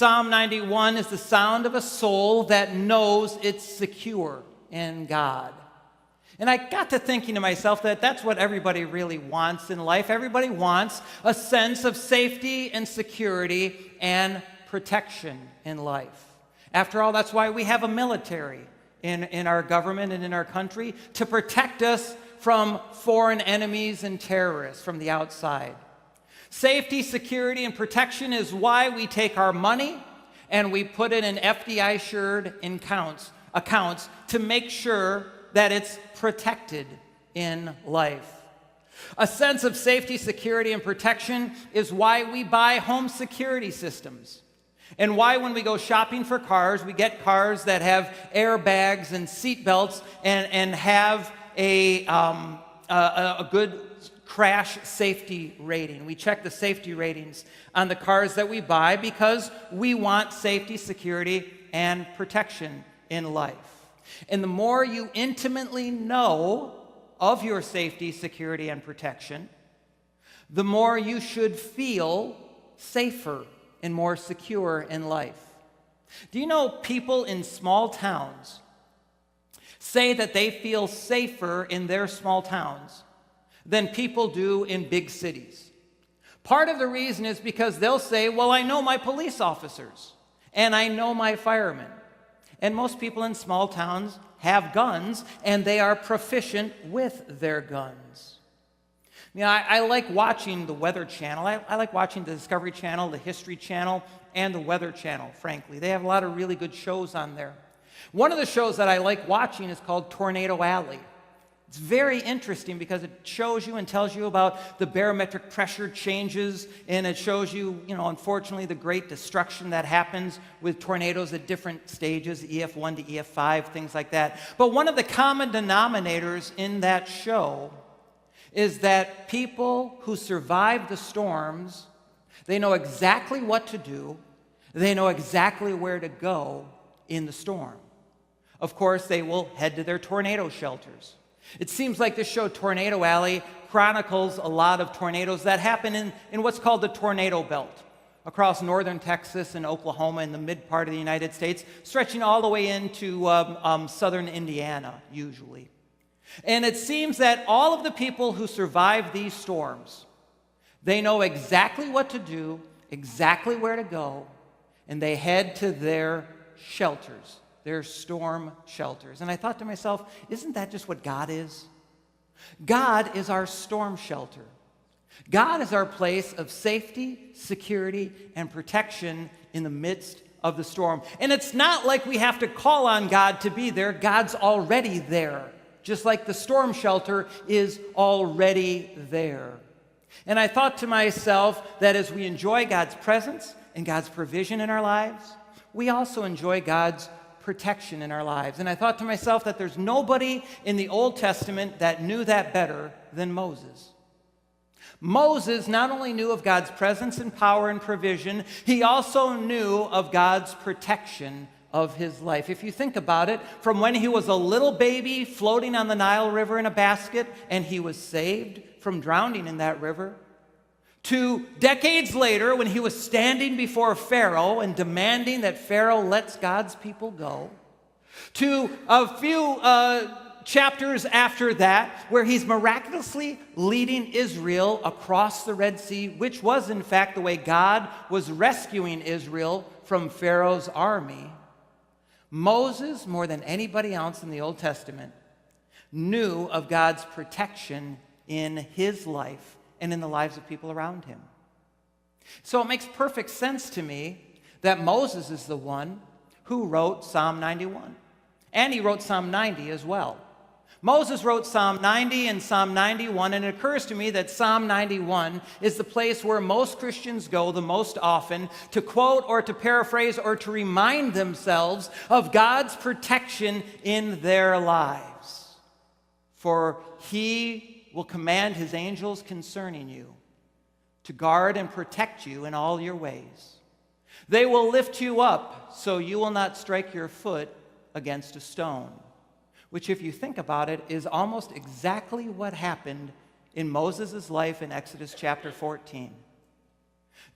Psalm 91 is the sound of a soul that knows it's secure in God. And I got to thinking to myself that that's what everybody really wants in life. Everybody wants a sense of safety and security and protection in life. After all, that's why we have a military in our government and in our country, to protect us from foreign enemies and terrorists from the outside. Safety, security, and protection is why we take our money and we put it in FDI-insured accounts to make sure that it's protected in life. A sense of safety, security, and protection is why we buy home security systems, and why when we go shopping for cars, we get cars that have airbags and seat belts and have a good crash safety rating. We check the safety ratings on the cars that we buy because we want safety, security, and protection in life. And the more you intimately know of your safety, security, and protection, the more you should feel safer and more secure in life. Do you know people in small towns say that they feel safer in their small towns than people do in big cities? Part of the reason is because they'll say, well, I know my police officers and I know my firemen. And most people in small towns have guns and they are proficient with their guns. You know, I like watching the Weather Channel. I like watching the Discovery Channel, the History Channel, and the Weather Channel, frankly. They have a lot of really good shows on there. One of the shows that I like watching is called Tornado Alley. It's very interesting because it shows you and tells you about the barometric pressure changes, and it shows you, unfortunately, the great destruction that happens with tornadoes at different stages, EF1 to EF5, things like that. But one of the common denominators in that show is that people who survive the storms, they know exactly what to do, they know exactly where to go in the storm. Of course, they will head to their tornado shelters. It seems like this show, Tornado Alley, chronicles a lot of tornadoes that happen in what's called the tornado belt across northern Texas and Oklahoma in the mid part of the United States, stretching all the way into southern Indiana, usually. And it seems that all of the people who survive these storms, they know exactly what to do, exactly where to go, and they head to their shelters, their storm shelters. And I thought to myself, isn't that just what God is? God is our storm shelter. God is our place of safety, security, and protection in the midst of the storm. And it's not like we have to call on God to be there. God's already there, just like the storm shelter is already there. And I thought to myself that as we enjoy God's presence and God's provision in our lives, we also enjoy God's protection in our lives. And I thought to myself that there's nobody in the Old Testament that knew that better than Moses. Moses not only knew of God's presence and power and provision, he also knew of God's protection of his life. If you think about it, from when he was a little baby floating on the Nile River in a basket and he was saved from drowning in that river, to decades later when he was standing before Pharaoh and demanding that Pharaoh lets God's people go, to a few chapters after that where he's miraculously leading Israel across the Red Sea, which was in fact the way God was rescuing Israel from Pharaoh's army. Moses, more than anybody else in the Old Testament, knew of God's protection in his life and in the lives of people around him. So it makes perfect sense to me that Moses is the one who wrote Psalm 91. And he wrote Psalm 90 as well. Moses wrote Psalm 90 and Psalm 91, and it occurs to me that Psalm 91 is the place where most Christians go the most often to quote or to paraphrase or to remind themselves of God's protection in their lives. For he will command his angels concerning you to guard and protect you in all your ways. They will lift you up so you will not strike your foot against a stone. Which, if you think about it, is almost exactly what happened in Moses' life in Exodus chapter 14.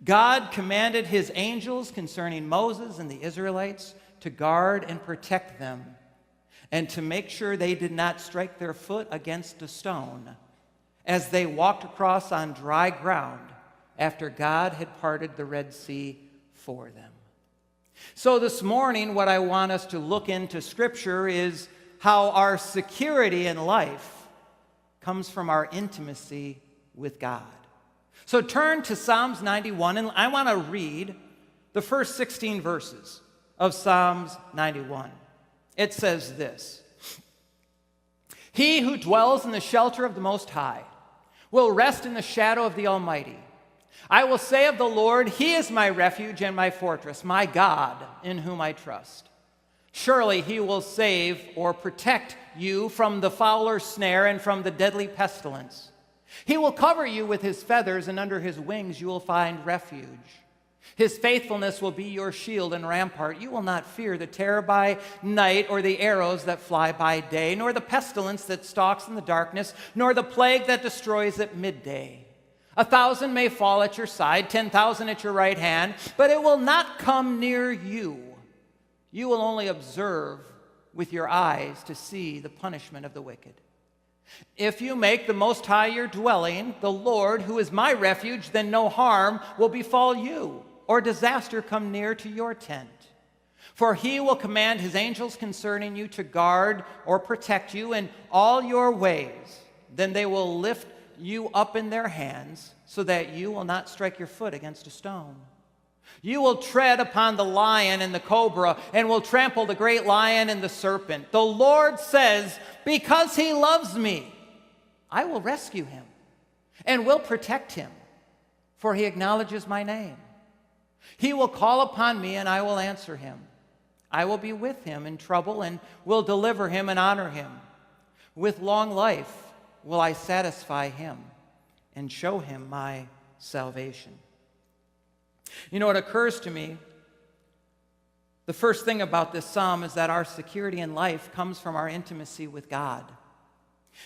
God commanded his angels concerning Moses and the Israelites to guard and protect them, and to make sure they did not strike their foot against a stone as they walked across on dry ground after God had parted the Red Sea for them. So this morning, what I want us to look into Scripture is how our security in life comes from our intimacy with God. So turn to Psalms 91, and I want to read the first 16 verses of Psalms 91. It says this: "He who dwells in the shelter of the Most High will rest in the shadow of the Almighty. I will say of the Lord, he is my refuge and my fortress, my God in whom I trust. Surely he will save or protect you from the fowler's snare and from the deadly pestilence. He will cover you with his feathers, and under his wings you will find refuge. His faithfulness will be your shield and rampart. You will not fear the terror by night, or the arrows that fly by day, nor the pestilence that stalks in the darkness, nor the plague that destroys at midday. 1,000 may fall at your side, 10,000 at your right hand, but it will not come near you. You will only observe with your eyes to see the punishment of the wicked. If you make the Most High your dwelling, the Lord, who is my refuge, then no harm will befall you, or disaster come near to your tent. For he will command his angels concerning you to guard or protect you in all your ways. Then they will lift you up in their hands, so that you will not strike your foot against a stone. You will tread upon the lion and the cobra, and will trample the great lion and the serpent. The Lord says, because he loves me, I will rescue him and will protect him, for he acknowledges my name. He will call upon me, and I will answer him. I will be with him in trouble, and will deliver him and honor him. With long life will I satisfy him and show him my salvation." You know, it occurs to me, the first thing about this psalm is that our security in life comes from our intimacy with God.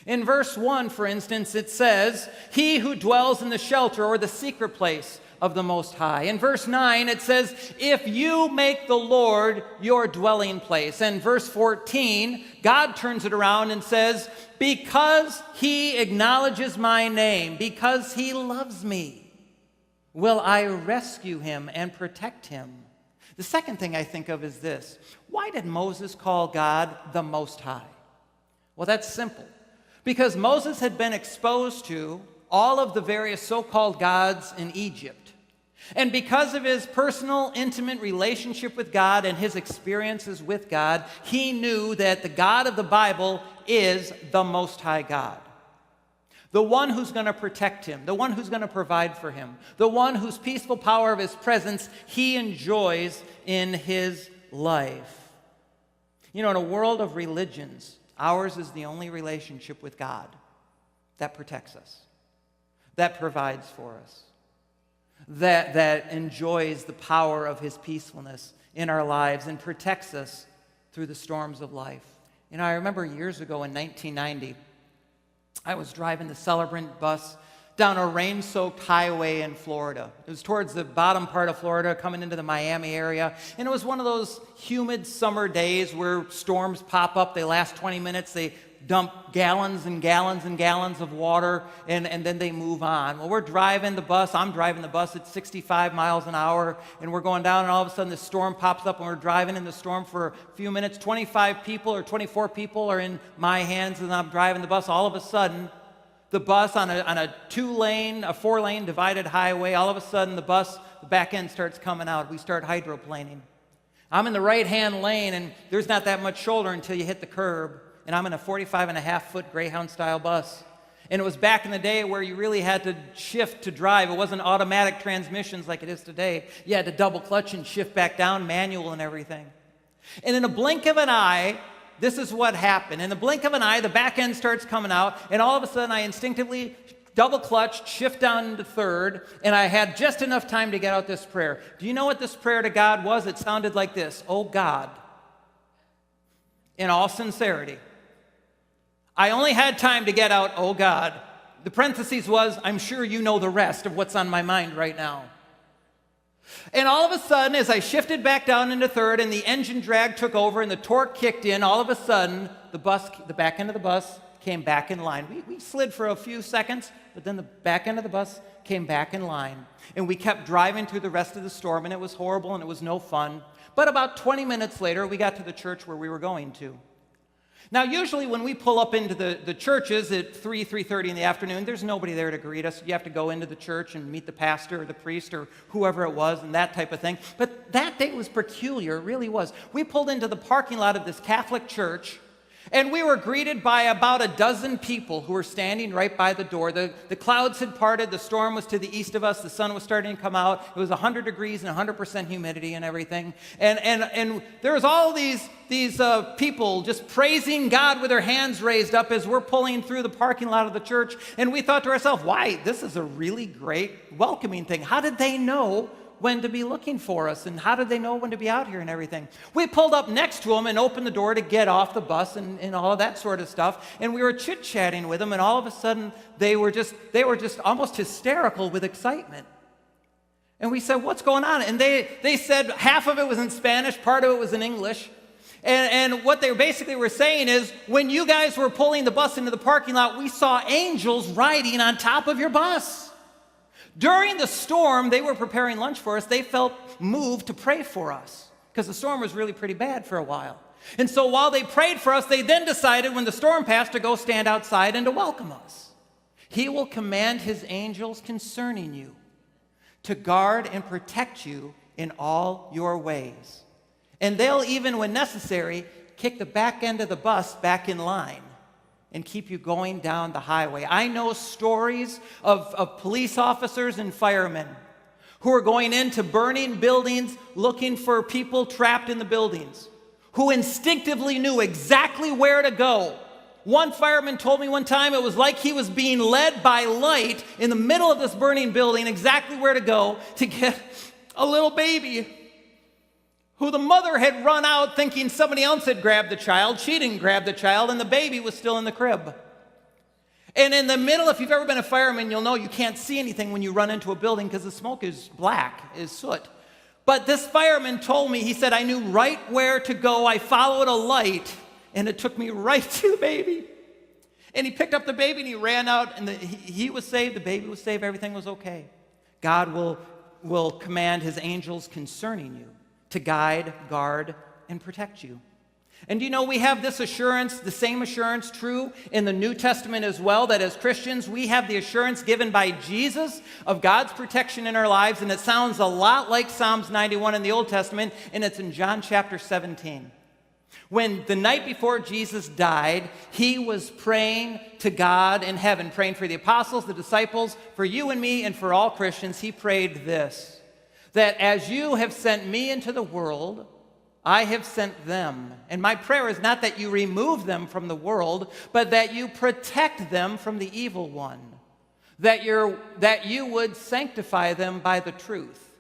In verse 1, for instance, it says, "He who dwells in the shelter," or the secret place of the Most High. In verse 9, it says, "If you make the Lord your dwelling place." And verse 14, God turns it around and says, "Because he acknowledges my name, because he loves me, will I rescue him and protect him." The second thing I think of is this: why did Moses call God the Most High? Well, that's simple. Because Moses had been exposed to all of the various so-called gods in Egypt. And because of his personal, intimate relationship with God and his experiences with God, he knew that the God of the Bible is the Most High God. The one who's going to protect him, the one who's going to provide for him, the one whose peaceful power of his presence he enjoys in his life. You know, in a world of religions, ours is the only relationship with God that protects us, that provides for us, that enjoys the power of his peacefulness in our lives and protects us through the storms of life. You know, I remember years ago in 1990, I was driving the Celebrant bus down a rain-soaked highway in Florida. It was towards the bottom part of Florida, coming into the Miami area. And it was one of those humid summer days where storms pop up. They last 20 minutes. They dump gallons and gallons and gallons of water, and then they move on. Well, we're driving the bus. I'm driving the bus at 65 miles an hour, and we're going down, and all of a sudden this storm pops up, and we're driving in the storm for a few minutes. 25 people or 24 people are in my hands, and I'm driving the bus. All of a sudden, the bus on a four-lane divided highway, all of a sudden the back end starts coming out. We start hydroplaning. I'm in the right-hand lane, and there's not that much shoulder until you hit the curb. And I'm in a 45.5-foot Greyhound-style bus. And it was back in the day where you really had to shift to drive. It wasn't automatic transmissions like it is today. You had to double clutch and shift back down, manual and everything. And in a blink of an eye, this is what happened. In the blink of an eye, the back end starts coming out, and all of a sudden I instinctively double clutched, shift down into third, and I had just enough time to get out this prayer. Do you know what this prayer to God was? It sounded like this: "Oh God," in all sincerity. I only had time to get out, "Oh God." The parentheses was, "I'm sure you know the rest of what's on my mind right now." And all of a sudden, as I shifted back down into third and the engine drag took over and the torque kicked in, all of a sudden, the back end of the bus came back in line. We slid for a few seconds, but then the back end of the bus came back in line. And we kept driving through the rest of the storm, and it was horrible and it was no fun. But about 20 minutes later, we got to the church where we were going to. Now, usually when we pull up into the churches at 3:30 in the afternoon, there's nobody there to greet us. You have to go into the church and meet the pastor or the priest or whoever it was and that type of thing. But that day was peculiar, it really was. We pulled into the parking lot of this Catholic church, and we were greeted by about a dozen people who were standing right by the door. The clouds had parted, the storm was to the east of us, the sun was starting to come out. It was 100 degrees and 100% humidity and everything. And there was all these people just praising God with their hands raised up as we're pulling through the parking lot of the church. And we thought to ourselves, why, this is a really great welcoming thing. How did they know when to be looking for us, and how did they know when to be out here and everything? We pulled up next to them and opened the door to get off the bus and all of that sort of stuff, and we were chit-chatting with them, and all of a sudden they were just almost hysterical with excitement. And we said, what's going on? And they said half of it was in Spanish, part of it was in English. And what they basically were saying is, when you guys were pulling the bus into the parking lot, we saw angels riding on top of your bus. During the storm, they were preparing lunch for us. They felt moved to pray for us because the storm was really pretty bad for a while. And so while they prayed for us, they then decided when the storm passed to go stand outside and to welcome us. He will command his angels concerning you to guard and protect you in all your ways. And they'll even, when necessary, kick the back end of the bus back in line and keep you going down the highway. I know stories of police officers and firemen who are going into burning buildings looking for people trapped in the buildings, who instinctively knew exactly where to go. One fireman told me one time it was like he was being led by light in the middle of this burning building, exactly where to go to get a little baby who the mother had run out thinking somebody else had grabbed the child. She didn't grab the child, and the baby was still in the crib. And in the middle, if you've ever been a fireman, you'll know you can't see anything when you run into a building because the smoke is black, is soot. But this fireman told me, he said, I knew right where to go. I followed a light, and it took me right to the baby. And he picked up the baby, and he ran out, and he was saved, the baby was saved, everything was okay. God will command his angels concerning you to guide, guard, and protect you. And you know, we have this assurance, the same assurance true in the New Testament as well, that as Christians, we have the assurance given by Jesus of God's protection in our lives, and it sounds a lot like Psalms 91 in the Old Testament, and it's in John chapter 17. When the night before Jesus died, he was praying to God in heaven, praying for the apostles, the disciples, for you and me, and for all Christians. He prayed this, that as you have sent me into the world, I have sent them. And my prayer is not that you remove them from the world, but that you protect them from the evil one, that you would sanctify them by the truth,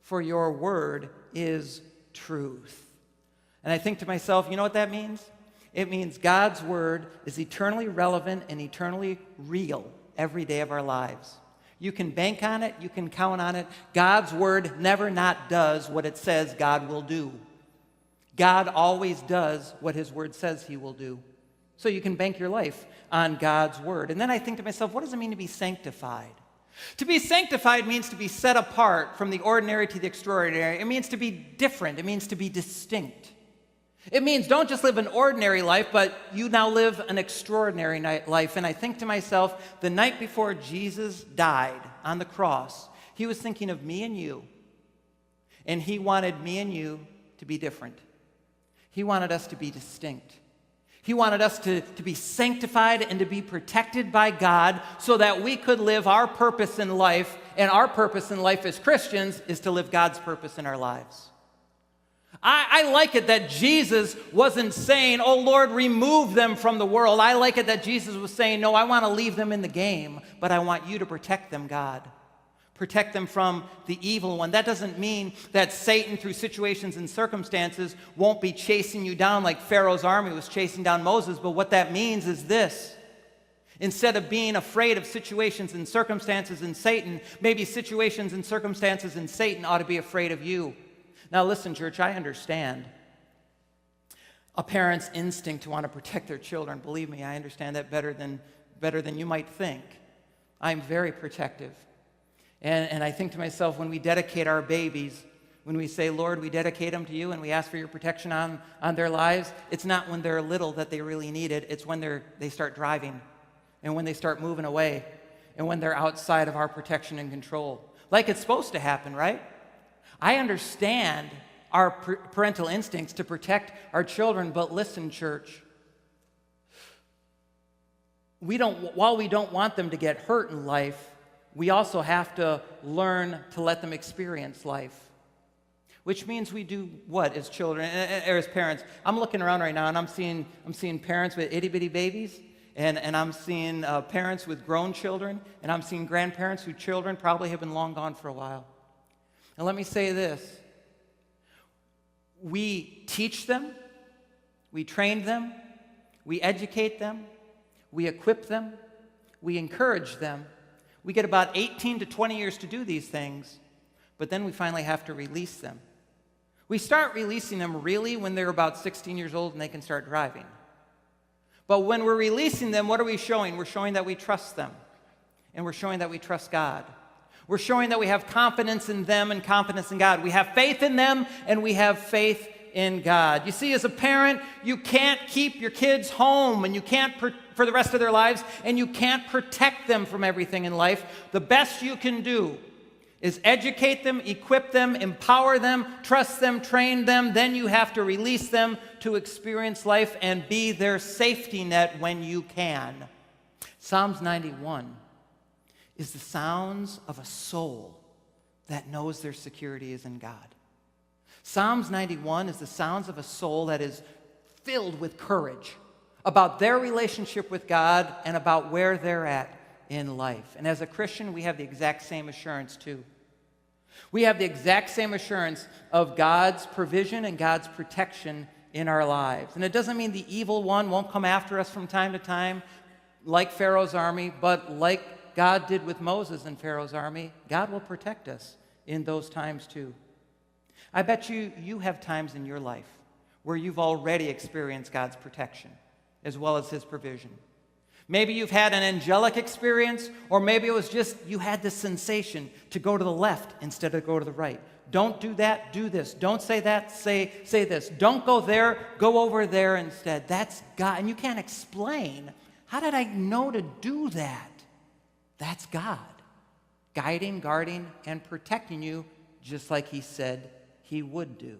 for your word is truth. And I think to myself, you know what that means? It means God's word is eternally relevant and eternally real every day of our lives. You can bank on it, you can count on it. God's word never not does what it says God will do. God always does what his word says he will do. So you can bank your life on God's word. And then I think to myself, what does it mean to be sanctified? To be sanctified means to be set apart from the ordinary to the extraordinary. It means to be different. It means to be distinct. It means don't just live an ordinary life, but you now live an extraordinary life. And I think to myself, the night before Jesus died on the cross, he was thinking of me and you. And he wanted me and you to be different. He wanted us to be distinct. He wanted us to be sanctified and to be protected by God so that we could live our purpose in life. And our purpose in life as Christians is to live God's purpose in our lives. I like it that Jesus wasn't saying, oh, Lord, remove them from the world. I like it that Jesus was saying, no, I want to leave them in the game, but I want you to protect them, God. Protect them from the evil one. That doesn't mean that Satan, through situations and circumstances, won't be chasing you down like Pharaoh's army was chasing down Moses, but what that means is this. Instead of being afraid of situations and circumstances in Satan, maybe situations and circumstances in Satan ought to be afraid of you. Now listen, church, I understand a parent's instinct to want to protect their children. Believe me, I understand that better than you might think. I'm very protective. And I think to myself, when we dedicate our babies, when we say, Lord, we dedicate them to you and we ask for your protection on their lives, it's not when they're little that they really need it. It's when they start driving and when they start moving away and when they're outside of our protection and control. Like it's supposed to happen, right? I understand our parental instincts to protect our children, but listen, church, while we don't want them to get hurt in life, we also have to learn to let them experience life. Which means we do what as children or as parents? I'm looking around right now and I'm seeing parents with itty-bitty babies, and I'm seeing parents with grown children, and I'm seeing grandparents whose children probably have been long gone for a while. And let me say this. We teach them, we train them, we educate them, we equip them, we encourage them. We get about 18 to 20 years to do these things, but then we finally have to release them. We start releasing them really when they're about 16 years old and they can start driving. But when we're releasing them, what are we showing? We're showing that we trust them, and we're showing that we trust God. We're showing that we have confidence in them and confidence in God. We have faith in them and we have faith in God. You see, as a parent, you can't keep your kids home and you can't for the rest of their lives, and you can't protect them from everything in life. The best you can do is educate them, equip them, empower them, trust them, train them. Then you have to release them to experience life and be their safety net when you can. Psalms 91 is the sounds of a soul that knows their security is in God. Psalms 91 is the sounds of a soul that is filled with courage about their relationship with God and about where they're at in life. And as a Christian, we have the exact same assurance too. We have the exact same assurance of God's provision and God's protection in our lives. And it doesn't mean the evil one won't come after us from time to time, like Pharaoh's army, but like God did with Moses and Pharaoh's army, God will protect us in those times too. I bet you have times in your life where you've already experienced God's protection as well as his provision. Maybe you've had an angelic experience, or maybe it was just you had this sensation to go to the left instead of go to the right. Don't do that, do this. Don't say that, say this. Don't go there, go over there instead. That's God. And you can't explain, how did I know to do that? That's God, guiding, guarding, and protecting you just like he said he would do.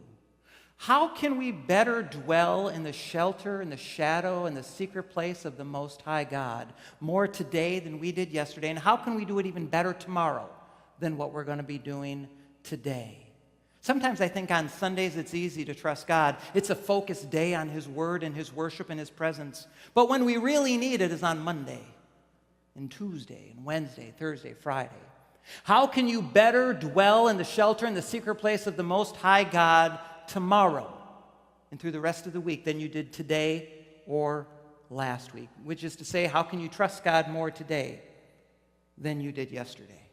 How can we better dwell in the shelter and the shadow and the secret place of the Most High God more today than we did yesterday? And how can we do it even better tomorrow than what we're going to be doing today? Sometimes I think on Sundays it's easy to trust God. It's a focused day on his word and his worship and his presence. But when we really need it is on Monday and Tuesday and Wednesday, Thursday, Friday. How can you better dwell in the shelter and the secret place of the Most High God tomorrow and through the rest of the week than you did today or last week? Which is to say, how can you trust God more today than you did yesterday?